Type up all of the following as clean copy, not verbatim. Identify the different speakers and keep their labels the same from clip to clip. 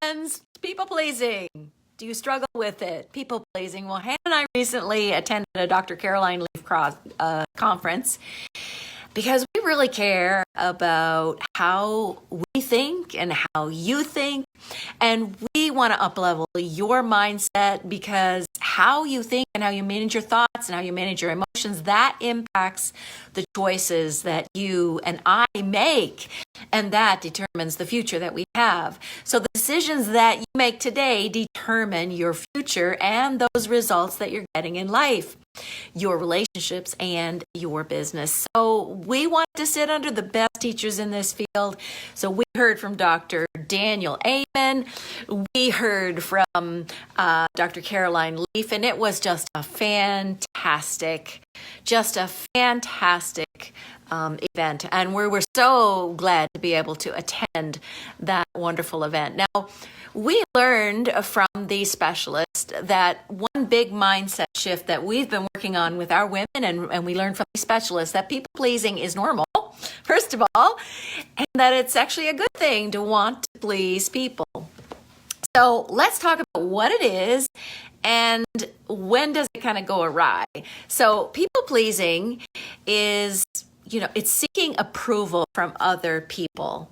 Speaker 1: friends, people pleasing. Do you struggle with it? People pleasing. Well, Hannah and I recently attended a Dr. Caroline Leaf conference because we really care about how we think and how you think. And we want to uplevel your mindset because how you think and how you manage your thoughts and how you manage your emotions, that impacts the choices that you and I make. And that determines the future that we have. So the decisions that you make today determine your future and those results that you're getting in life, your relationships, and your business. So we want to sit under the best teachers in this field. So we heard from Dr. Daniel Amen. We heard from Dr. Caroline Leaf, and it was just a fantastic event. And we're so glad to be able to attend that wonderful event. Now, we learned from the specialist that one big mindset shift that we've been working on with our women, and we learned from the specialist that people pleasing is normal, first of all, and that it's actually a good thing to want to please people. So let's talk about what it is and when does it kind of go awry. So people pleasing is, it's seeking approval from other people.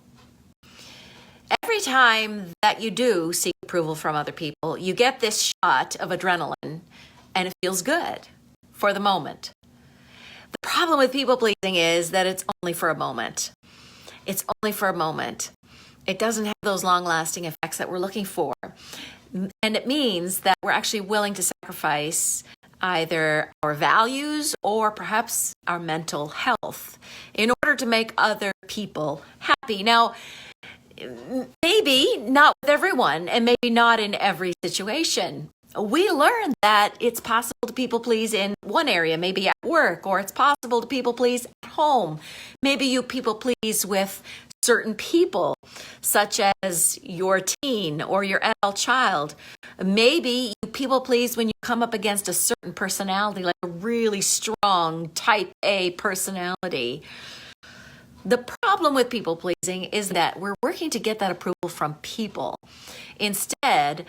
Speaker 1: Every time that you do seek approval from other people, you get this shot of adrenaline and it feels good for the moment. The problem with people pleasing is that it's only for a moment. It's only for a moment. It doesn't have those long-lasting effects that we're looking for. And it means that we're actually willing to sacrifice either our values or perhaps our mental health in order to make other people happy. Now, maybe not with everyone and maybe not in every situation. We learned that it's possible to people please in one area, maybe at work, or it's possible to people please at home. Maybe you people please with certain people, such as your teen or your adult child. Maybe you people please when you come up against a certain personality, like a really strong type A personality. The problem with people pleasing is that we're working to get that approval from people instead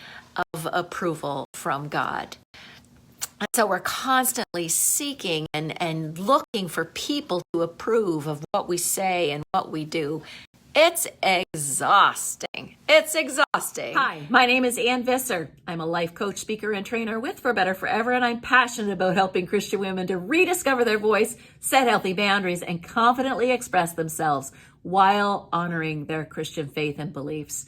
Speaker 1: of approval from God. And so we're constantly seeking and looking for people to approve of what we say and what we do. It's exhausting. It's exhausting.
Speaker 2: Hi, my name is Visser. I'm a life coach, speaker, and trainer with For Better Forever, and I'm passionate about helping Christian women to rediscover their voice, set healthy boundaries, and confidently express themselves while honoring their Christian faith and beliefs.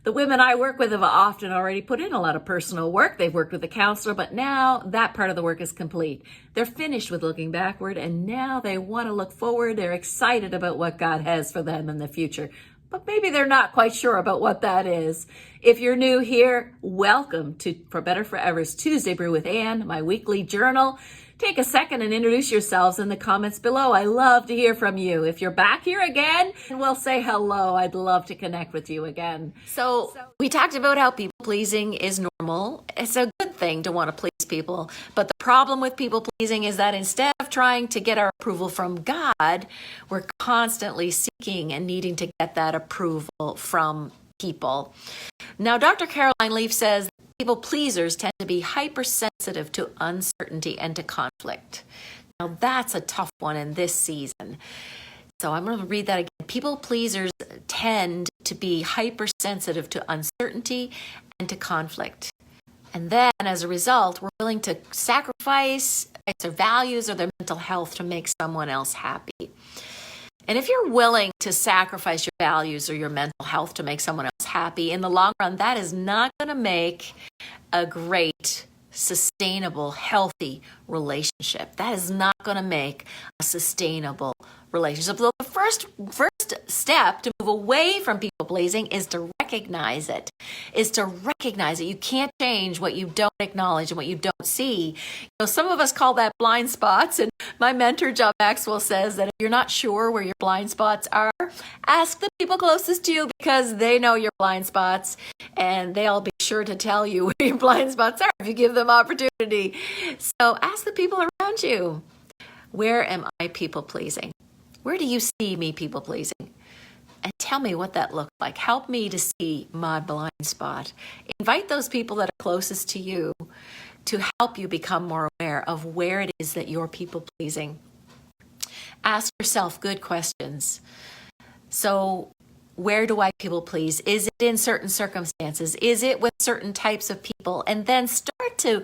Speaker 2: The women I work with have often already put in a lot of personal work. They've worked with a counselor, but now that part of the work is complete. They're finished with looking backward, and now they want to look forward. They're excited about what God has for them in the future, but maybe they're not quite sure about what that is. If you're new here, welcome to For Better Forever's Tuesday Brew with Anne, my weekly journal. Take a second and introduce yourselves in the comments below. I love to hear from you. If you're back here again, we'll say hello. I'd love to connect with you again.
Speaker 1: So we talked about how people pleasing is normal. It's a good thing to want to please people. But the problem with people pleasing is that instead of trying to get our approval from God, we're constantly seeking and needing to get that approval from people. Now, Dr. Caroline Leaf says people pleasers tend to be hypersensitive to uncertainty and to conflict. Now, that's a tough one in this season. So I'm going to read that again. People pleasers tend to be hypersensitive to uncertainty and to conflict. And then, as a result, we're willing to sacrifice their values or their mental health to make someone else happy. And if you're willing to sacrifice your values or your mental health to make someone else happy, in the long run, that is not going to make a great, sustainable, healthy relationship. That is not going to make a sustainable relationship. So the first step to move away from people pleasing is to recognize it. You can't change what you don't acknowledge and what you don't see. Some of us call that blind spots, and my mentor John Maxwell says that if you're not sure where your blind spots are, ask the people closest to you because they know your blind spots and they'll be sure to tell you where your blind spots are if you give them opportunity. So ask the people around you, where am I people pleasing? Where do you see me people pleasing? and tell me what that looked like. Help me to see my blind spot. Invite those people that are closest to you to help you become more aware of where it is that you're people pleasing. Ask yourself good questions. So, where do I people please? Is it in certain circumstances? Is it with certain types of people? And then start to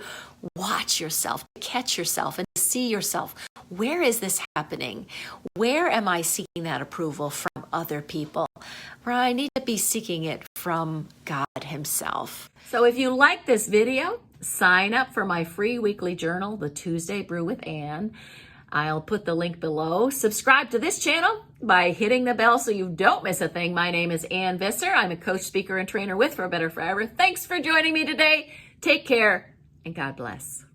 Speaker 1: watch yourself, to catch yourself, and to see yourself. Where is this happening? Where am I seeking that approval from other people? Where I need to be seeking it from God Himself.
Speaker 2: So if you like this video, sign up for my free weekly journal, The Tuesday Brew with Ann. I'll put the link below. Subscribe to this channel by hitting the bell so you don't miss a thing. My name is Ann Visser. I'm a coach, speaker, and trainer with For Better Forever. Thanks for joining me today. Take care and God bless.